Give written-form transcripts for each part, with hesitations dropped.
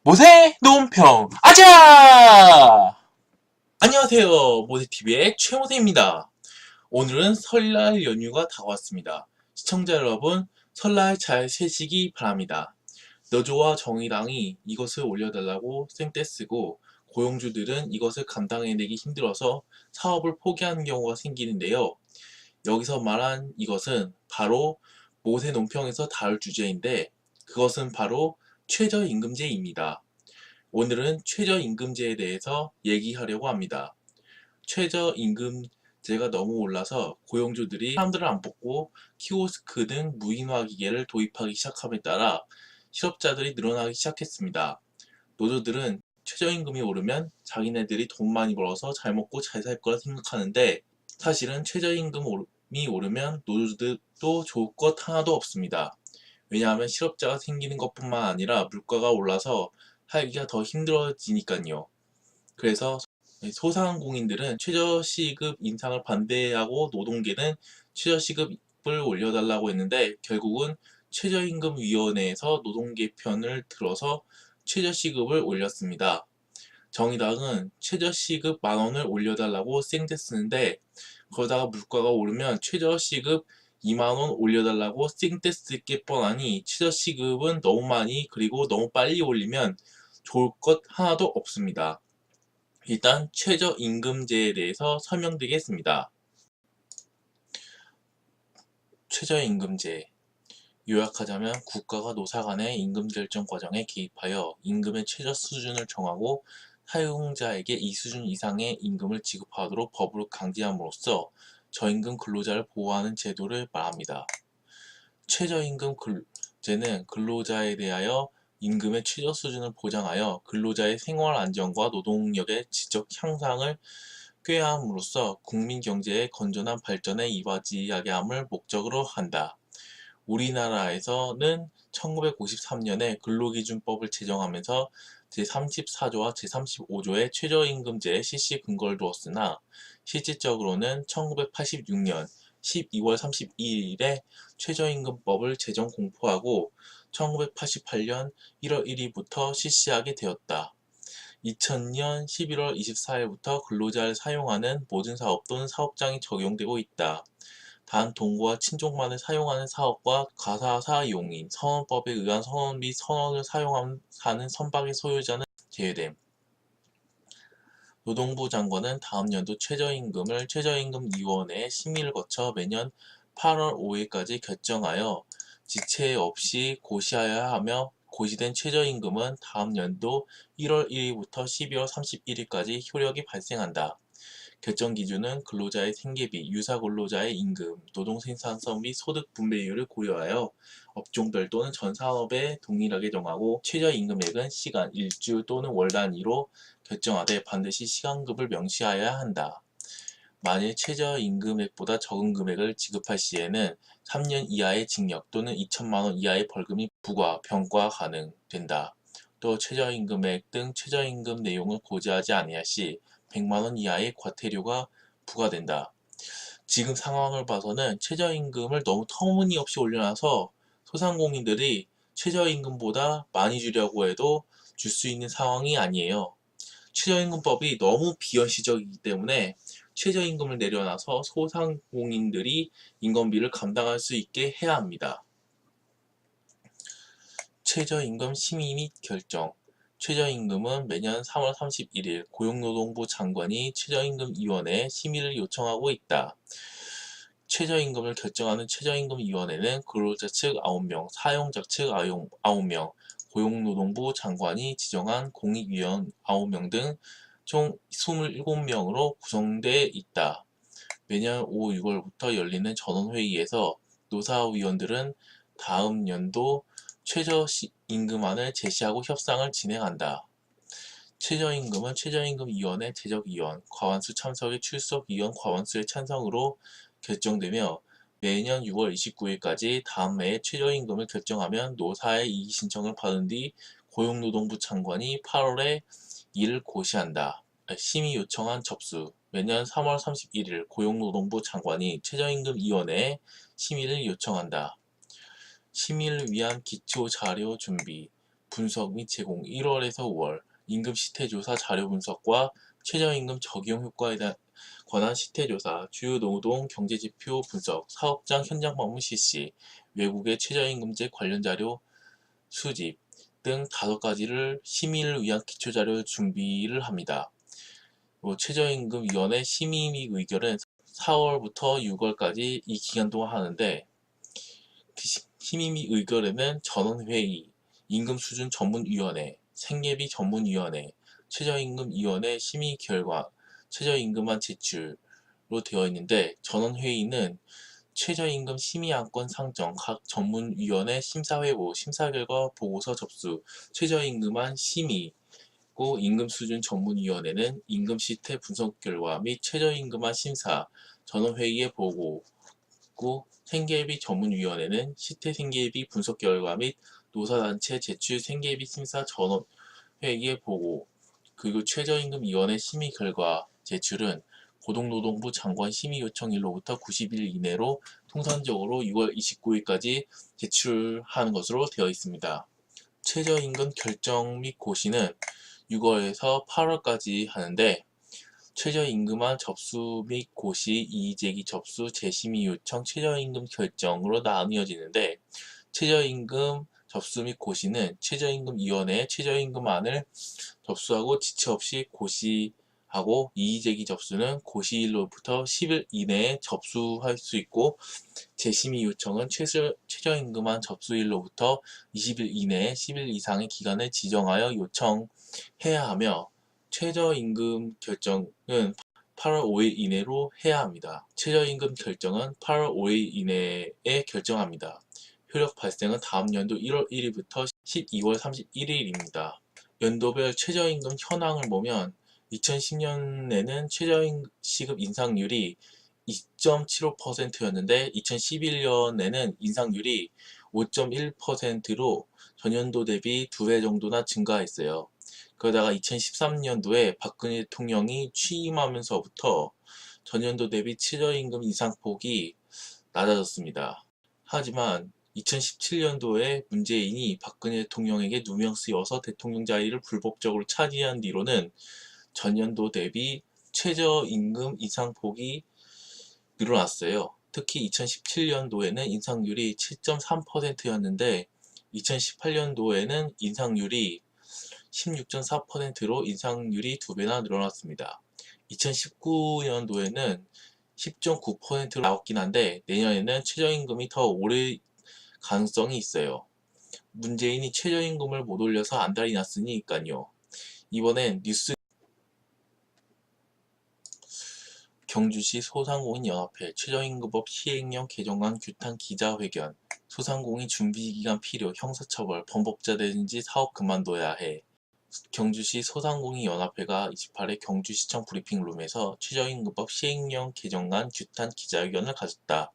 모세 논평 아자! 안녕하세요. 모세TV의 최모세입니다. 오늘은 설날 연휴가 다가왔습니다. 시청자 여러분, 설날 잘 쉬시기 바랍니다. 너조와 정의당이 이것을 올려달라고 쌩떼쓰고 고용주들은 이것을 감당해내기 힘들어서 사업을 포기하는 경우가 생기는데요. 여기서 말한 이것은 바로 모세 논평에서 다룰 주제인데 그것은 바로 최저임금제입니다. 오늘은 최저임금제에 대해서 얘기하려고 합니다. 최저임금제가 너무 올라서 고용주들이 사람들을 안 뽑고 키오스크 등 무인화 기계를 도입하기 시작함에 따라 실업자들이 늘어나기 시작했습니다. 노조들은 최저임금이 오르면 자기네들이 돈 많이 벌어서 잘 먹고 잘 살 거라 생각하는데 사실은 최저임금이 오르면 노조들도 좋을 것 하나도 없습니다. 왜냐하면 실업자가 생기는 것뿐만 아니라 물가가 올라서 살기가 더 힘들어지니까요. 그래서 소상공인들은 최저시급 인상을 반대하고 노동계는 최저시급을 올려달라고 했는데 결국은 최저임금위원회에서 노동계 편을 들어서 최저시급을 올렸습니다. 정의당은 최저시급 10,000원을 올려달라고 쌩떼쓰는데 그러다가 물가가 오르면 최저시급 20,000원 올려달라고 쌩떼쓸 게 뻔하니 최저시급은 너무 많이 그리고 너무 빨리 올리면 좋을 것 하나도 없습니다. 일단 최저임금제에 대해서 설명드리겠습니다. 최저임금제 요약하자면 국가가 노사 간의 임금 결정 과정에 개입하여 임금의 최저 수준을 정하고 사용자에게 이 수준 이상의 임금을 지급하도록 법으로 강제함으로써 저임금 근로자를 보호하는 제도를 말합니다. 최저임금제는 근로자에 대하여 임금의 최저 수준을 보장하여 근로자의 생활 안정과 노동력의 지적 향상을 꾀함으로써 국민 경제의 건전한 발전에 이바지하게 함을 목적으로 한다. 우리나라에서는 1953년에 근로기준법을 제정하면서 제34조와 제35조의 최저임금제 실시 근거를 두었으나 실질적으로는 1986년 12월 32일에 최저임금법을 제정 공포하고 1988년 1월 1일부터 실시하게 되었다. 2000년 11월 24일부터 근로자를 사용하는 모든 사업 또는 사업장이 적용되고 있다. 단 동거와 친족만을 사용하는 사업과 가사사용인, 선원법에 의한 선원 및 선원을 사용하는 선박의 소유자는 제외됨. 노동부 장관은 다음 연도 최저임금을 최저임금위원회의 심의를 거쳐 매년 8월 5일까지 결정하여 지체 없이 고시하여야 하며 고시된 최저임금은 다음 연도 1월 1일부터 12월 31일까지 효력이 발생한다. 결정 기준은 근로자의 생계비, 유사 근로자의 임금, 노동 생산성 및 소득 분배율을 고려하여 업종별 또는 전 산업에 동일하게 정하고 최저임금액은 시간, 일주 또는 월 단위로 결정하되 반드시 시간급을 명시하여야 한다. 만일 최저임금액보다 적은 금액을 지급할 시에는 3년 이하의 징역 또는 2천만 원 이하의 벌금이 부과, 병과 가능된다. 또 최저임금액 등 최저임금 내용을 고지하지 아니할 시 100만 원 이하의 과태료가 부과된다. 지금 상황을 봐서는 최저임금을 너무 터무니없이 올려놔서 소상공인들이 최저임금보다 많이 주려고 해도 줄 수 있는 상황이 아니에요. 최저임금법이 너무 비현실적이기 때문에 최저임금을 내려놔서 소상공인들이 인건비를 감당할 수 있게 해야 합니다. 최저임금 심의 및 결정 최저임금은 매년 3월 31일 고용노동부 장관이 최저임금위원회에 심의를 요청하고 있다. 최저임금을 결정하는 최저임금위원회는 근로자 측 9명, 사용자 측 9명, 고용노동부 장관이 지정한 공익위원 9명 등 총 27명으로 구성돼 있다. 매년 5, 6월부터 열리는 전원회의에서 노사위원들은 다음 연도 최저임금안을 제시하고 협상을 진행한다. 최저임금은 최저임금위원회 제적위원, 과반수 참석의 출석위원 과반수의 찬성으로 결정되며 매년 6월 29일까지 다음 해에 최저임금을 결정하면 노사의 이의 신청을 받은 뒤 고용노동부 장관이 8월에 이를 고시한다. 심의 요청안 접수 매년 3월 31일 고용노동부 장관이 최저임금위원회에 심의를 요청한다. 심의를 위한 기초 자료 준비 분석 및 제공 1월에서 5월 임금 시태조사 자료 분석과 최저임금 적용 효과에 관한 시태조사, 주요 노동 경제지표 분석, 사업장 현장 방문 실시, 외국의 최저임금제 관련 자료 수집 등 5가지를 심의를 위한 기초자료 준비를 합니다. 최저임금위원회 심의 및 의결은 4월부터 6월까지 이 기간 동안 하는데, 심의 및 의결에는 전원회의, 임금수준 전문위원회, 생계비 전문위원회, 최저임금위원회 심의 결과, 최저임금안 제출로 되어 있는데, 전원회의는 최저임금 심의안건 상정, 각 전문위원회 심사회보, 심사결과 보고서 접수, 최저임금안 심의, 임금수준 전문위원회는 임금시태 분석 결과 및 최저임금안 심사, 전원회의의 보고, 생계비 전문위원회는 시태 생계비 분석 결과 및 노사단체 제출 생계비 심사 전원회의의 보고, 그리고 최저임금위원회 심의 결과 제출은 고용노동부 장관 심의 요청일로부터 90일 이내로 통상적으로 6월 29일까지 제출하는 것으로 되어 있습니다. 최저임금 결정 및 고시는 6월에서 8월까지 하는데, 최저임금안 접수 및 고시, 이의제기 접수, 재심의 요청, 최저임금 결정으로 나뉘어지는데, 최저임금 접수 및 고시는 최저임금위원회에 최저임금안을 접수하고 지체 없이 고시하고, 이의제기 접수는 고시일로부터 10일 이내에 접수할 수 있고, 재심의 요청은 최저임금안 접수일로부터 20일 이내에 10일 이상의 기간을 지정하여 요청해야 하며, 최저임금 결정은 8월 5일 이내로 해야 합니다. 최저임금 결정은 8월 5일 이내에 결정합니다. 효력 발생은 다음 연도 1월 1일부터 12월 31일입니다. 연도별 최저임금 현황을 보면 2010년에는 최저임금 시급 인상률이 2.75%였는데 2011년에는 인상률이 5.1%로 전년도 대비 2배 정도나 증가했어요. 그러다가 2013년도에 박근혜 대통령이 취임하면서부터 전년도 대비 최저임금 인상폭이 낮아졌습니다. 하지만 2017년도에 문재인이 박근혜 대통령에게 누명 쓰여서 대통령 자리를 불법적으로 차지한 뒤로는 전년도 대비 최저임금 인상폭이 늘어났어요. 특히 2017년도에는 인상률이 7.3%였는데 2018년도에는 인상률이 16.4%로 인상률이 2배나 늘어났습니다. 2019년도에는 10.9%로 나왔긴 한데 내년에는 최저임금이 더 오를 가능성이 있어요. 문재인이 최저임금을 못 올려서 안달이 났으니까요. 이번엔 뉴스 경주시 소상공인연합회 최저임금법 시행령 개정안 규탄 기자회견. 소상공인 준비기간 필요, 형사처벌, 범법자든지 사업 그만둬야 해. 경주시 소상공인연합회가 28일 경주시청 브리핑룸에서 최저임금법 시행령 개정안 규탄 기자회견을 가졌다.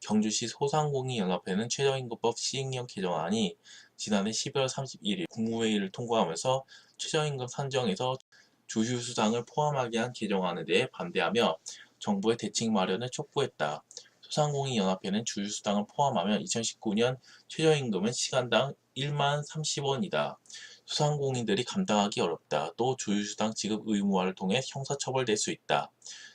경주시 소상공인연합회는 최저임금법 시행령 개정안이 지난해 12월 31일 국무회의를 통과하면서 최저임금 산정에서 주휴수당을 포함하게 한 개정안에 대해 반대하며 정부의 대책 마련을 촉구했다. 소상공인연합회는 주휴수당을 포함하면 2019년 최저임금은 시간당 1만 30원이다. 소상공인들이 감당하기 어렵다. 또 주휴수당 지급 의무화를 통해 형사처벌될 수 있다.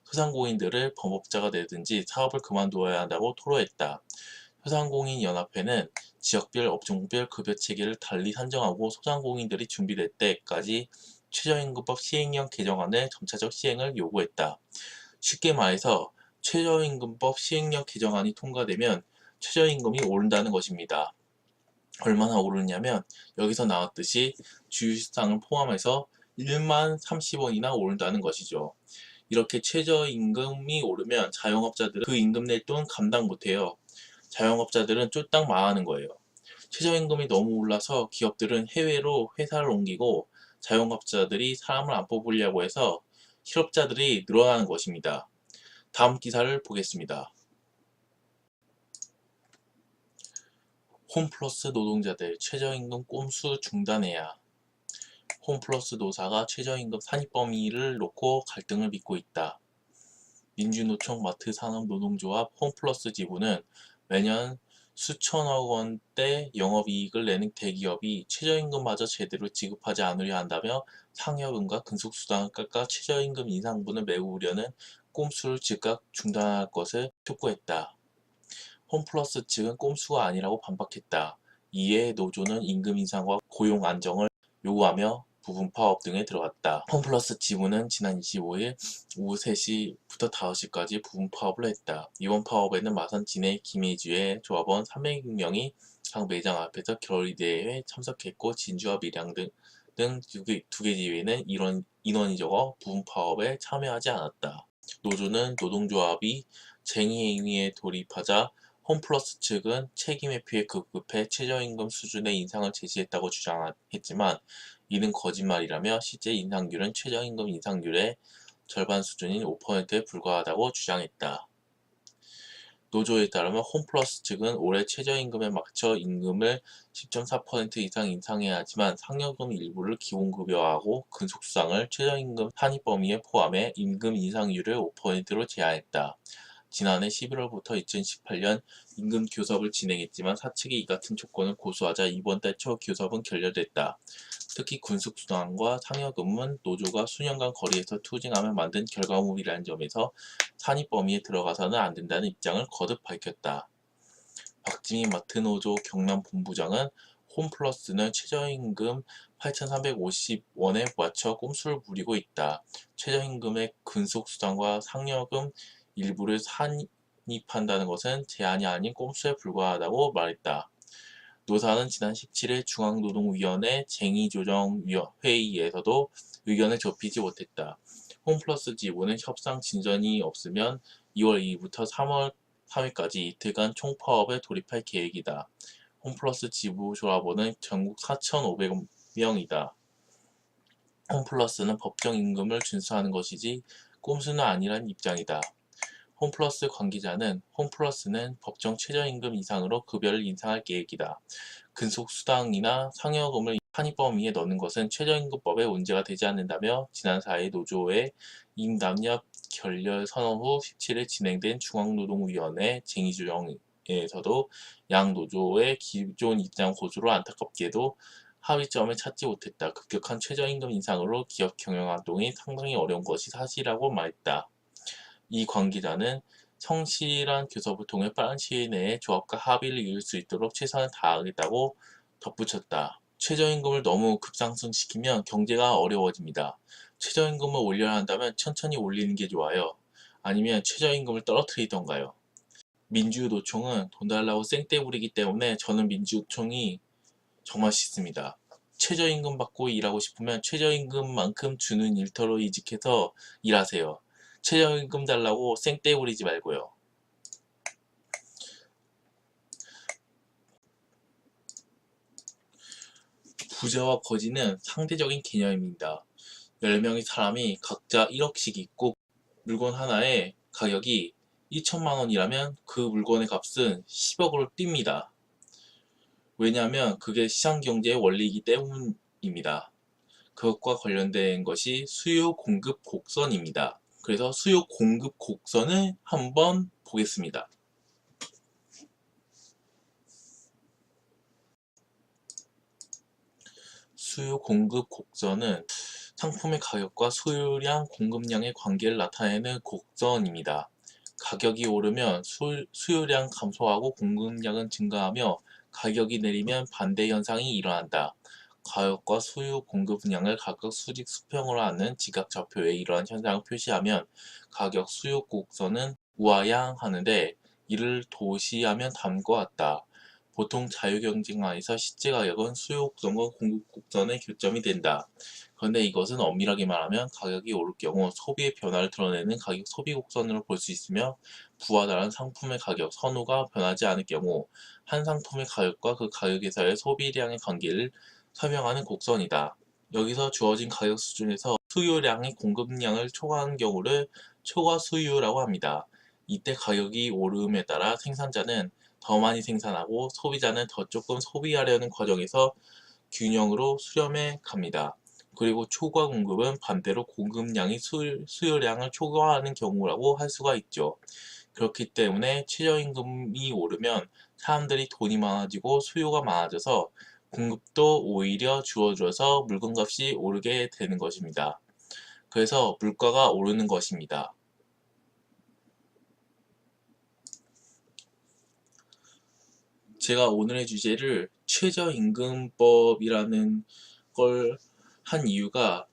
소상공인들을 범법자가 되든지 사업을 그만두어야 한다고 토로했다. 소상공인연합회는 지역별, 업종별 급여 체계를 달리 산정하고 소상공인들이 준비될 때까지 최저임금법 시행령 개정안의 점차적 시행을 요구했다. 쉽게 말해서 최저임금법 시행령 개정안이 통과되면 최저임금이 오른다는 것입니다. 얼마나 오르냐면 여기서 나왔듯이 주휴수당을 포함해서 1만 30원이나 오른다는 것이죠. 이렇게 최저임금이 오르면 자영업자들은 그 임금 낼 돈 감당 못해요. 자영업자들은 쫄딱 망하는 거예요. 최저임금이 너무 올라서 기업들은 해외로 회사를 옮기고 자영업자들이 사람을 안 뽑으려고 해서 실업자들이 늘어나는 것입니다. 다음 기사를 보겠습니다. 홈플러스 노동자들 최저임금 꼼수 중단해야. 홈플러스 노사가 최저임금 산입 범위를 놓고 갈등을 빚고 있다. 민주노총 마트산업노동조합 홈플러스 지부는 매년 수천억 원대 영업이익을 내는 대기업이 최저임금마저 제대로 지급하지 않으려 한다며 상여금과 근속수당을 깎아 최저임금 인상분을 메우려는 꼼수를 즉각 중단할 것을 촉구했다. 홈플러스 측은 꼼수가 아니라고 반박했다. 이에 노조는 임금 인상과 고용 안정을 요구하며 부분 파업 등에 들어갔다. 홈플러스 지부는 지난 25일 오후 3시부터 5시까지 부분 파업을 했다. 이번 파업에는 마산 진해 김해주의 조합원 300명이 각 매장 앞에서 결의대회에 참석했고 진주와 밀양 등 두 개 지회는 인원이 적어 부분 파업에 참여하지 않았다. 노조는 노동조합이 쟁의행위에 돌입하자 홈플러스 측은 책임 회피에 급급해 최저임금 수준의 인상을 제시했다고 주장했지만 이는 거짓말이라며 실제 인상률은 최저임금 인상률의 절반 수준인 5%에 불과하다고 주장했다. 노조에 따르면 홈플러스 측은 올해 최저임금에 맞춰 임금을 10.4% 이상 인상해야 하지만 상여금 일부를 기본급여하고 근속수당을 최저임금 산입 범위에 포함해 임금 인상률을 5%로 제한했다. 지난해 11월부터 2018년 임금 교섭을 진행했지만 사측이 이 같은 조건을 고수하자 이번 달 초 교섭은 결렬됐다. 특히 군속수당과 상여금은 노조가 수년간 거리에서 투쟁하며 만든 결과물이라는 점에서 산입 범위에 들어가서는 안 된다는 입장을 거듭 밝혔다. 박지민 마트노조 경남본부장은 홈플러스는 최저임금 8,350원에 맞춰 꼼수를 부리고 있다. 최저임금의 근속수당과 상여금 일부를 산입한다는 것은 제한이 아닌 꼼수에 불과하다고 말했다. 노사는 지난 17일 중앙노동위원회 쟁의조정회의에서도 의견을 좁히지 못했다. 홈플러스 지부는 협상 진전이 없으면 2월 2일부터 3월 3일까지 이틀간 총파업에 돌입할 계획이다. 홈플러스 지부 조합원은 전국 4,500명이다. 홈플러스는 법정 임금을 준수하는 것이지 꼼수는 아니란 입장이다. 홈플러스 관계자는 홈플러스는 법정 최저임금 이상으로 급여를 인상할 계획이다. 근속수당이나 상여금을 산입 범위에 넣는 것은 최저임금법에 문제가 되지 않는다며 지난 4일 노조의 임남협 결렬 선언 후 17일 진행된 중앙노동위원회 쟁의조정에서도 양 노조의 기존 입장 고수로 안타깝게도 합의점을 찾지 못했다. 급격한 최저임금 인상으로 기업 경영활동이 상당히 어려운 것이 사실이라고 말했다. 이 관계자는 성실한 교섭을 통해 빠른 시일 내에 조합과 합의를 이룰 수 있도록 최선을 다하겠다고 덧붙였다. 최저임금을 너무 급상승시키면 경제가 어려워집니다. 최저임금을 올려야 한다면 천천히 올리는 게 좋아요. 아니면 최저임금을 떨어뜨리던가요. 민주노총은 돈 달라고 쌩떼 부리기 때문에 저는 민주노총이 정말 싫습니다. 최저임금 받고 일하고 싶으면 최저임금만큼 주는 일터로 이직해서 일하세요. 최저임금 달라고 쌩떼 부리지 말고요. 부자와 거지는 상대적인 개념입니다. 10명의 사람이 각자 1억씩 있고 물건 하나의 가격이 2천만 원이라면 그 물건의 값은 10억으로 뜁니다. 왜냐하면 그게 시장경제의 원리이기 때문입니다. 그것과 관련된 것이 수요 공급 곡선입니다. 그래서 수요 공급 곡선을 한번 보겠습니다. 수요 공급 곡선은 상품의 가격과 수요량 공급량의 관계를 나타내는 곡선입니다. 가격이 오르면 수요량 감소하고 공급량은 증가하며 가격이 내리면 반대 현상이 일어난다. 가격과 수요 공급량을 각각 수직 수평으로 하는 지각좌표에 이러한 현상을 표시하면 가격 수요 곡선은 우하향하는데 이를 도시하면 다음과 같다. 보통 자유경쟁하에서 실제 가격은 수요 곡선과 공급 곡선의 교점이 된다. 그런데 이것은 엄밀하게 말하면 가격이 오를 경우 소비의 변화를 드러내는 가격 소비 곡선으로 볼 수 있으며 부와 다른 상품의 가격 선호가 변하지 않을 경우 한 상품의 가격과 그 가격에서의 소비량의 관계를 설명하는 곡선이다. 여기서 주어진 가격 수준에서 수요량이 공급량을 초과하는 경우를 초과 수요라고 합니다. 이때 가격이 오름에 따라 생산자는 더 많이 생산하고 소비자는 더 조금 소비하려는 과정에서 균형으로 수렴해 갑니다. 그리고 초과 공급은 반대로 공급량이 수요량을 초과하는 경우라고 할 수가 있죠. 그렇기 때문에 최저임금이 오르면 사람들이 돈이 많아지고 수요가 많아져서 공급도 오히려 줄어들어서 물건값이 오르게 되는 것입니다. 그래서 물가가 오르는 것입니다. 제가 오늘의 주제를 최저임금법이라는 걸 한 이유가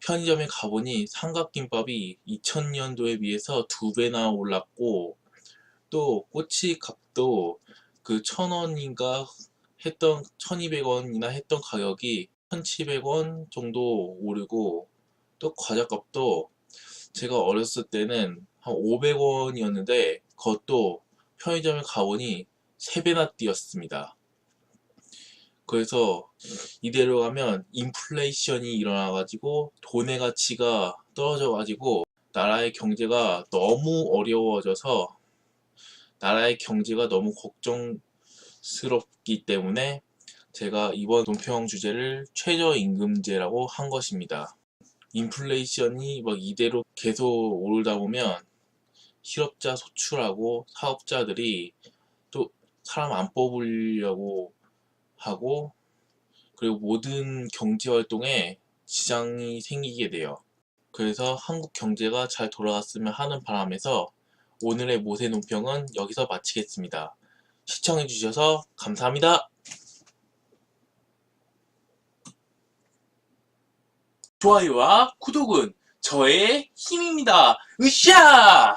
편의점에 가보니 삼각김밥이 2000년도에 비해서 2배나 올랐고 또 꼬치 값도 그 1000원인가 했던 1200원이나 했던 가격이 1700원 정도 오르고 또 과자값도 제가 어렸을 때는 한 500원이었는데 그것도 편의점에 가보니 3배나 뛰었습니다. 그래서 이대로 가면 인플레이션이 일어나가지고 돈의 가치가 떨어져가지고 나라의 경제가 너무 어려워져서 나라의 경제가 너무 걱정스럽기 때문에 제가 이번 논평 주제를 최저임금제라고 한 것입니다. 인플레이션이 막 이대로 계속 오르다 보면 실업자 소출하고 사업자들이 또 사람 안 뽑으려고 하고 그리고 모든 경제활동에 지장이 생기게 돼요. 그래서 한국 경제가 잘 돌아갔으면 하는 바람에서 오늘의 모세 논평은 여기서 마치겠습니다. 시청해주셔서 감사합니다. 좋아요와 구독은 저의 힘입니다. 으쌰!